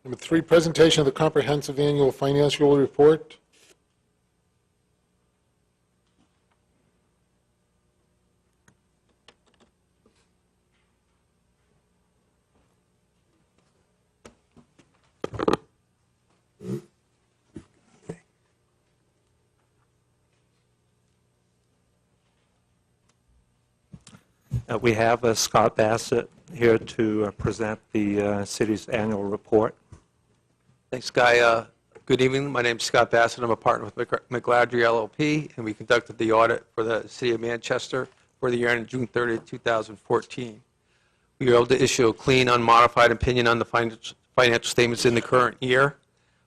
Number 3, presentation of the comprehensive annual financial report. We have Scott Bassett here to present the city's annual report. Thanks, Guy. Good evening. My name is Scott Bassett. I'm a partner with McGladrey LLP, and we conducted the audit for the City of Manchester for the year ending June 30, 2014. We were able to issue a clean, unmodified opinion on the financial statements in the current year.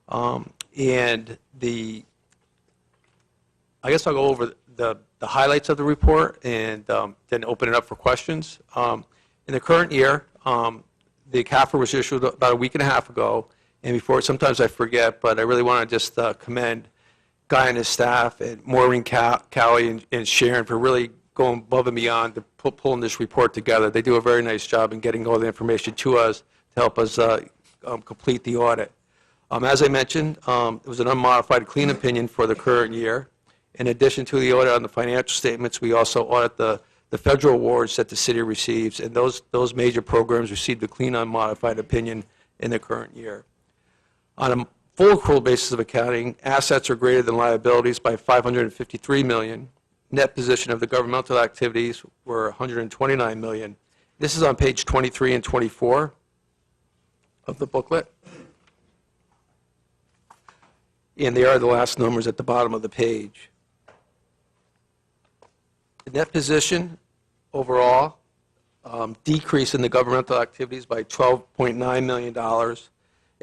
And I guess I'll go over the highlights of the report and then open it up for questions. In the current year, the CAFR was issued about a week and a half ago, and before, sometimes I forget, but I really want to just commend Guy and his staff, and Maureen Cowie and Sharon for really going above and beyond to pulling this report together. They do a very nice job in getting all the information to us to help us complete the audit. As I mentioned, it was an unmodified clean opinion for the current year. In addition to the audit on the financial statements, we also audit the federal awards that the city receives, and those major programs received a clean, unmodified opinion in the current year. On a full accrual basis of accounting, assets are greater than liabilities by $553 million. Net position of the governmental activities were $129 million. This is on page 23 and 24 of the booklet. And they are the last numbers at the bottom of the page. The net position overall decrease in the governmental activities by $12.9 million,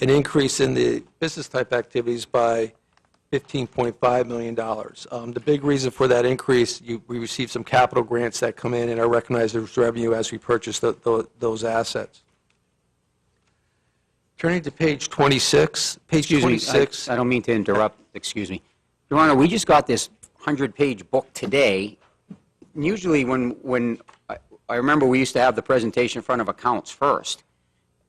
an increase in the business type activities by $15.5 million. The big reason for that increase, we received some capital grants that come in and are recognized as revenue as we purchase those assets. Turning to page 26. Page 26. I don't mean to interrupt. Excuse me. Your Honor, we just got this 100-page book today. And usually when I remember we used to have the presentation in front of accounts first.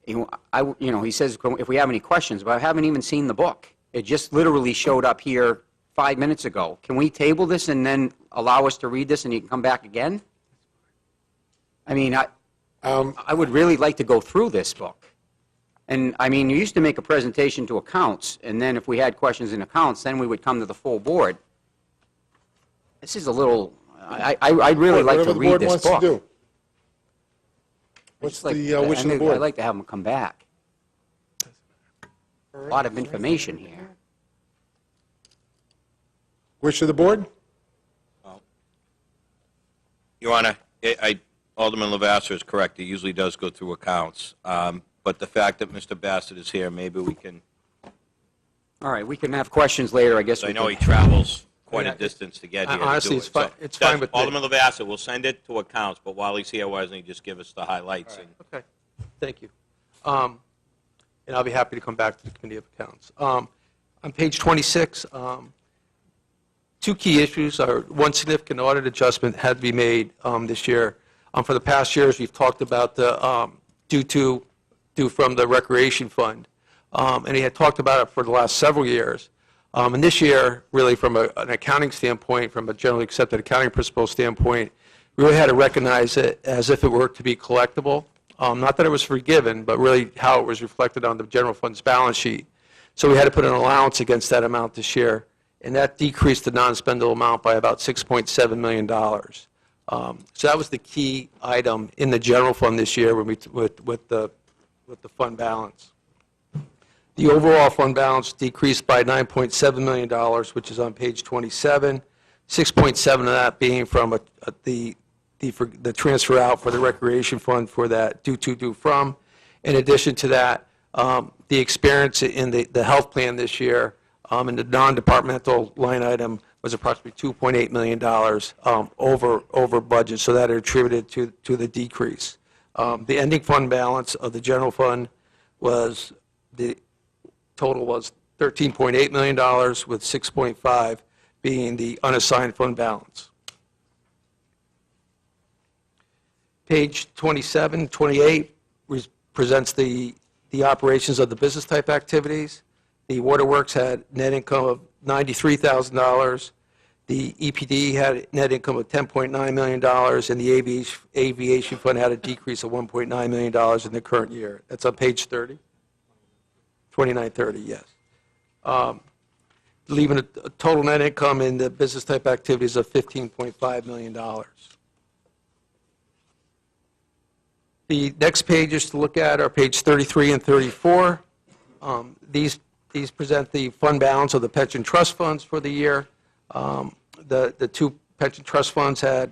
He says if we have any questions, but I haven't even seen the book. It just literally showed up here 5 minutes ago. Can we table this and then allow us to read this and you can come back again? I mean, I would really like to go through this book. And I mean, you used to make a presentation to accounts, and then if we had questions in accounts, then we would come to the full board. This is a little, I'd really like to read this book. Do. What's the wish of the board? I'd like to have them come back. A lot of information here. Wish of the board? Your Honor, Alderman Lavasser is correct. It usually does go through accounts. But the fact that Mr. Bassett is here, maybe we can... All right, we can have questions later, I guess. I know he travels quite a distance to get here. Honestly, to do it's fine with me. Alderman Lavasser, we'll send it to accounts, but while he's here, why doesn't he just give us the highlights? Right. Okay, thank you. And I'll be happy to come back to the Committee of Accounts. On page 26, two key issues are one significant audit adjustment had to be made this year. For the past years, we've talked about the due from the Recreation Fund, and he had talked about it for the last several years. And this year, really from an accounting standpoint, from a generally accepted accounting principle standpoint, we really had to recognize it as if it were to be collectible. Not that it was forgiven, but really how it was reflected on the general fund's balance sheet. So we had to put an allowance against that amount this year, and that decreased the non-spendable amount by about $6.7 million. So that was the key item in the general fund this year when with the fund balance. The overall fund balance decreased by $9.7 million, which is on page 27. 6.7 of that being from the transfer out for the Recreation Fund for that due from. In addition to that, the experience in the health plan this year in the non-departmental line item was approximately $2.8 million over budget, so that attributed to the decrease. The ending fund balance of the general fund was, the total was $13.8 million, with 6.5 being the unassigned fund balance. Page 27, 28 presents the the operations of the business type activities. The waterworks had net income of $93,000. The EPD had net income of $10.9 million, and the aviation fund had a decrease of $1.9 million in the current year. That's on page 30. 2930, yes. Leaving a total net income in the business type activities of $15.5 million. The next pages to look at are page 33 and 34. These present the fund balance of the pension trust funds for the year. The two pension trust funds had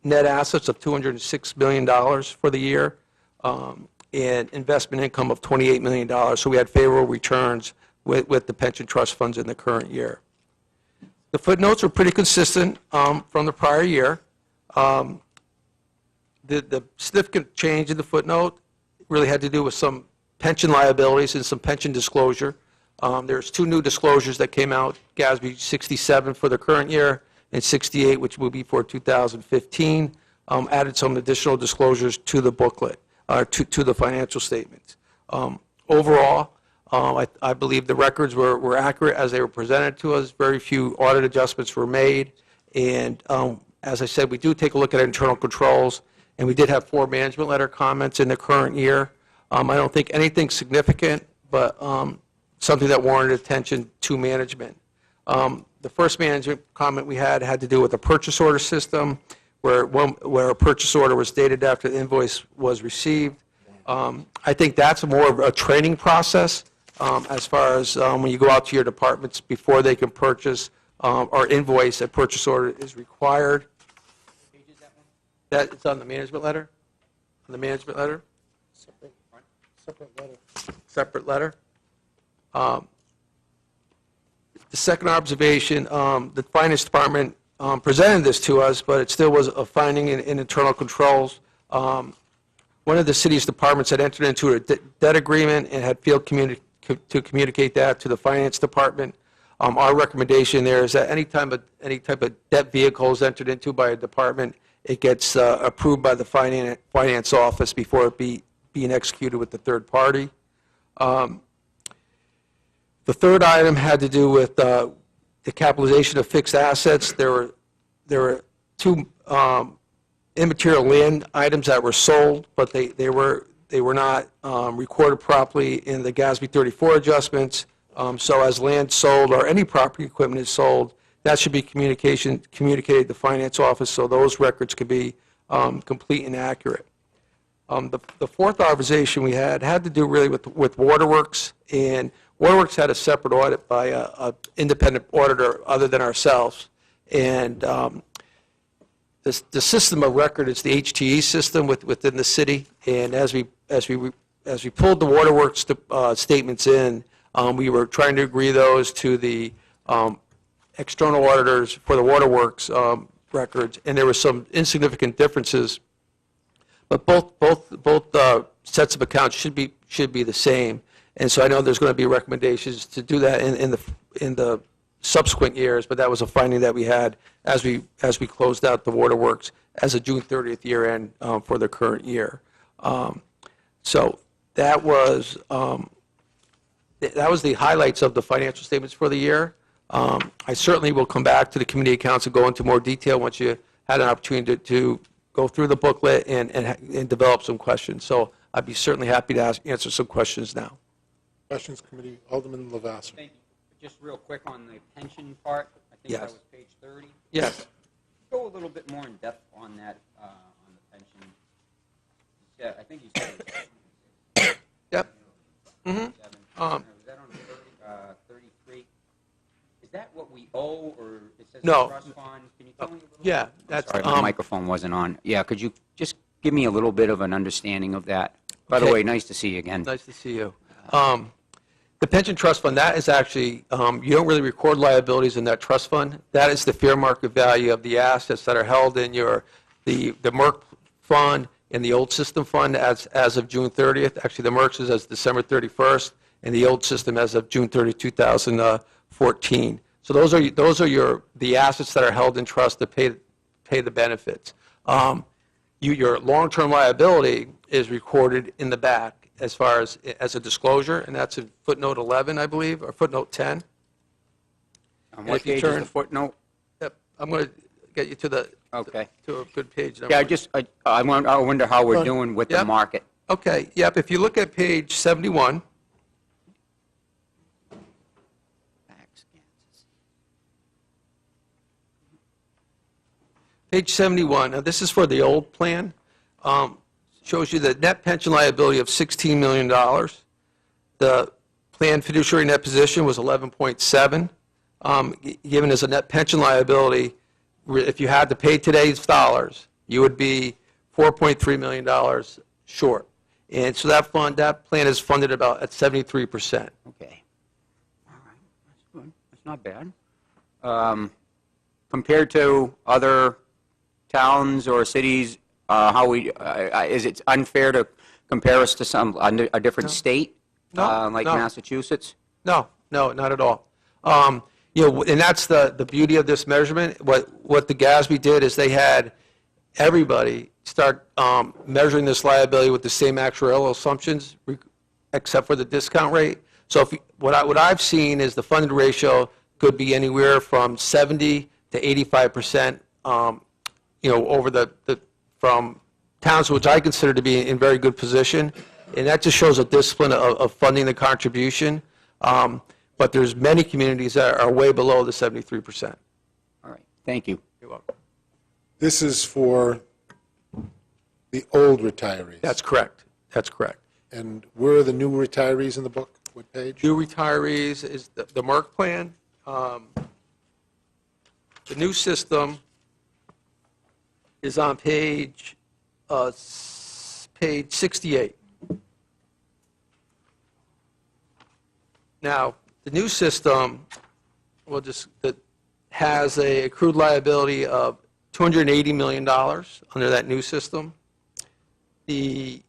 net assets of $206 million for the year, and investment income of $28 million. So we had favorable returns with the pension trust funds in the current year. The footnotes were pretty consistent from the prior year. The significant change in the footnote really had to do with some pension liabilities and some pension disclosure. There's two new disclosures that came out, GASB 67 for the current year and 68, which will be for 2015, added some additional disclosures to the booklet, to the financial statements. Overall, I believe the records were accurate as they were presented to us. Very few audit adjustments were made. And as I said, we do take a look at internal controls, and we did have 4 management letter comments in the current year. I don't think anything significant, but something that warranted attention to management. The first management comment we had to do with the purchase order system, where a purchase order was dated after the invoice was received. I think that's more of a training process as far as when you go out to your departments before they can purchase or invoice, a purchase order is required. That it's on the management letter? On the management letter? Separate letter. Separate letter. The second observation, the finance department presented this to us, but it still was a finding in internal controls. One of the city's departments had entered into a debt agreement and had failed to communicate that to the finance department. Our recommendation there is that any type of debt vehicle is entered into by a department, it gets approved by the finance office before it being executed with the third party. The third item had to do with the capitalization of fixed assets. There were 2 immaterial land items that were sold, but they were not recorded properly in the GASB 34 adjustments. So as land sold or any property equipment is sold, that should be communicated to the finance office so those records could be complete and accurate. The fourth observation we had to do really with Waterworks, and Waterworks had a separate audit by an independent auditor other than ourselves. And the system of record is the HTE system within the city. And as we pulled the Waterworks statements in, we were trying to agree those to the external auditors for the Waterworks records, and there were some insignificant differences. But both sets of accounts should be the same. And so I know there's going to be recommendations to do that in the subsequent years, but that was a finding that we had as we closed out the Waterworks as a June 30th year end for the current year. So that was the highlights of the financial statements for the year. I certainly will come back to the committee accounts and go into more detail once you had an opportunity to go through the booklet and develop some questions. So I'd be certainly happy to answer some questions now. Questions, committee. Alderman Lavasser. Thank you. Just real quick on the pension part, I think Yes. that was page 30. Yes. Go a little bit more in depth on that, on the pension. Yeah, I think you said it was Yep. 7. Was that on 33? Is that what we owe, or it says No. trust fund? Can you tell me a little Yeah, bit? that's Sorry, my microphone wasn't on. Yeah, could you just give me a little bit of an understanding of that? By the Okay. way, nice to see you again. nice to see you. The pension trust fund, that is actually, you don't really record liabilities in that trust fund. That is the fair market value of the assets that are held in the Merck fund and the old system fund as of June 30th. Actually, the Merck's is as December 31st, and the old system as of June 30, 2014. So those are the assets that are held in trust to pay the benefits. Your long-term liability is recorded in the back, as far as a disclosure, and that's in footnote 11, I believe, or footnote 10. On if what you page is turn- the footnote? Yep, I'm going to get you to the, Okay. to a good page number. Yeah, I wonder how we're doing with the Yep. market. Okay, yep, if you look at page 71, page 71, now this is for the old plan, shows you the net pension liability of $16 million. The planned fiduciary net position was 11.7, given as a net pension liability, if you had to pay today's dollars, you would be $4.3 million short. And so that plan is funded about at 73%. Okay. All right, that's good. That's not bad. Compared to other towns or cities, is it unfair to compare us to a different state? No, like no. Massachusetts? No, not at all. And that's the beauty of this measurement. What the GASB did is they had everybody start measuring this liability with the same actuarial assumptions, except for the discount rate. So what I've seen is the funded ratio could be anywhere from 70 to 85%. Over from towns which I consider to be in very good position, and that just shows a discipline of funding the contribution. But there's many communities that are way below the 73%. All right, thank you. You're welcome. This is for the old retirees. That's correct. That's correct. And where are the new retirees in the book? What page? New retirees is the Merck plan. The new system is on page 68. Now, the new system that has a accrued liability of $280 million under that new system. The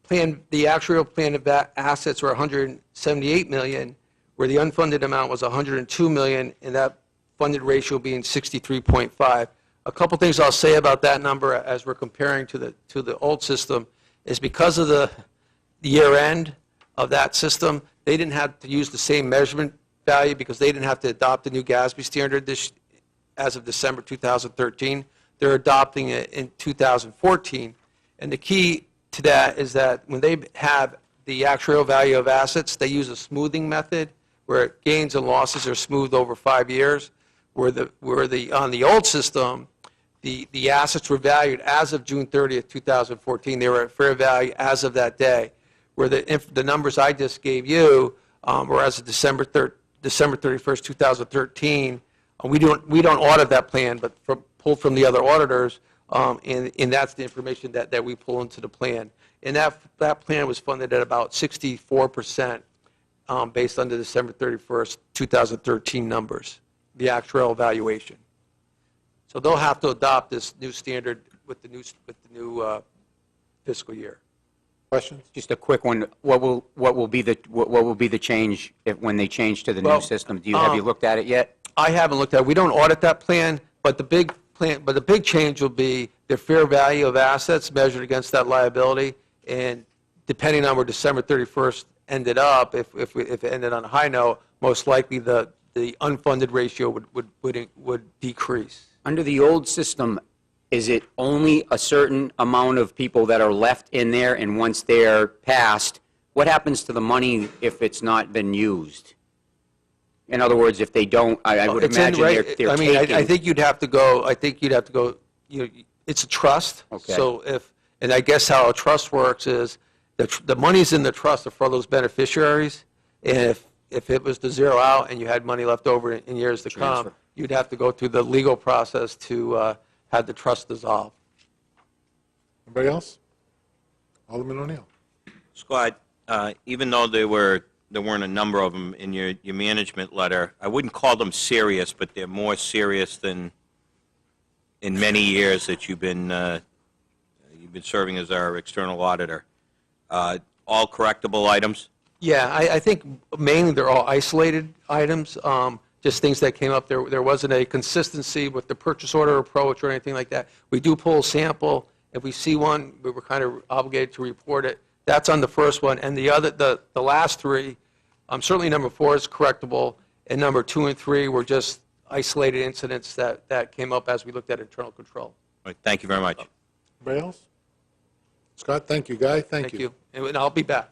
actuarial plan of assets were $178 million, where the unfunded amount was $102 million, and that funded ratio being 63.5. A couple things I'll say about that number as we're comparing to the old system is because of the year end of that system, they didn't have to use the same measurement value because they didn't have to adopt the new GASB standard as of December 2013. They're adopting it in 2014. And the key to that is that when they have the actuarial value of assets, they use a smoothing method where gains and losses are smoothed over 5 years. On the old system, the assets were valued as of June 30th, 2014. They were at fair value as of that day, where the numbers I just gave you were as of December 31st, 2013. We don't audit that plan, but pulled from the other auditors, and that's the information that we pull into the plan. And that plan was funded at about 64% based on the December 31st, 2013 numbers, the actuarial valuation. So they'll have to adopt this new standard with the new fiscal year. Questions? Just a quick one. What will be the change when they change to the new Well, system? Have you looked at it yet? I haven't looked at it. We don't audit that plan, but the big change will be the fair value of assets measured against that liability, and depending on where December 31st ended up, if it ended on a high note, most likely the unfunded ratio would decrease. Under the old system, is it only a certain amount of people that are left in there, and once they're passed, what happens to the money if it's not been used? In other words, if they don't, I would imagine they're taking... I think you'd have to go, it's a trust. Okay. So and I guess how a trust works is the money's in the trust are for those beneficiaries, and if it was to zero out and you had money left over in years to Transfer. come, you'd have to go through the legal process to have the trust dissolved. Anybody else? Alderman O'Neill. Scott, even though there weren't a number of them in your management letter, I wouldn't call them serious, but they're more serious than in many years that you've been serving as our external auditor. All correctable items? Yeah, I think mainly they're all isolated items, just things that came up. There wasn't a consistency with the purchase order approach or anything like that. We do pull a sample. If we see one, we were kind of obligated to report it. That's on the first one. And the last three, certainly number 4 is correctable, and number 2 and 3 were just isolated incidents that came up as we looked at internal control. All right, thank you very much. Anybody else? Scott, thank you. Guy, thank you. And I'll be back.